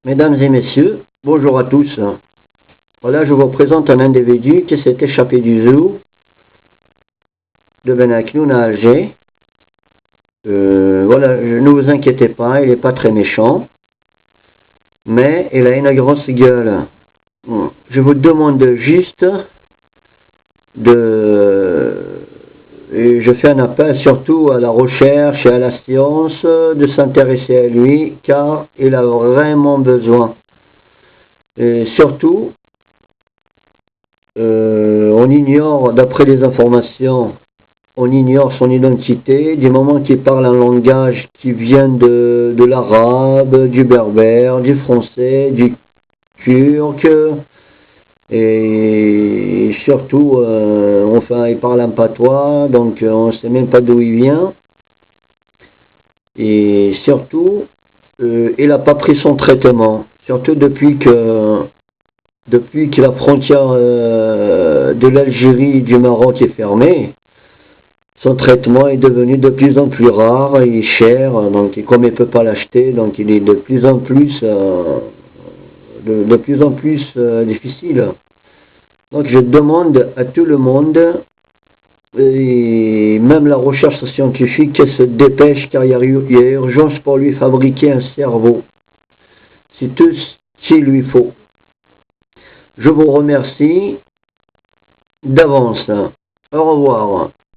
Mesdames et messieurs, bonjour à tous. Voilà, je vous présente un individu qui s'est échappé du zoo de Benaknoun à Alger. Voilà, ne vous inquiétez pas, il n'est pas très méchant, mais il a une grosse gueule. Je vous demande juste et je fais un appel surtout à la recherche et à la science de s'intéresser à lui, car il a vraiment besoin. Et surtout, on ignore, d'après les informations, on ignore son identité, du moment qu'il parle un langage qui vient de l'arabe, du berbère, du français, du turc, et surtout, enfin, il parle un patois, donc on ne sait même pas d'où il vient, et surtout, il n'a pas pris son traitement, surtout depuis que la frontière de l'Algérie et du Maroc est fermée. Son traitement est devenu de plus en plus rare et cher, donc comme il ne peut pas l'acheter, donc il est de plus en plus difficile. Donc je demande à tout le monde, et même la recherche scientifique, qu'elle se dépêche, car il y a urgence pour lui fabriquer un cerveau. C'est tout ce qu'il lui faut. Je vous remercie d'avance. Au revoir.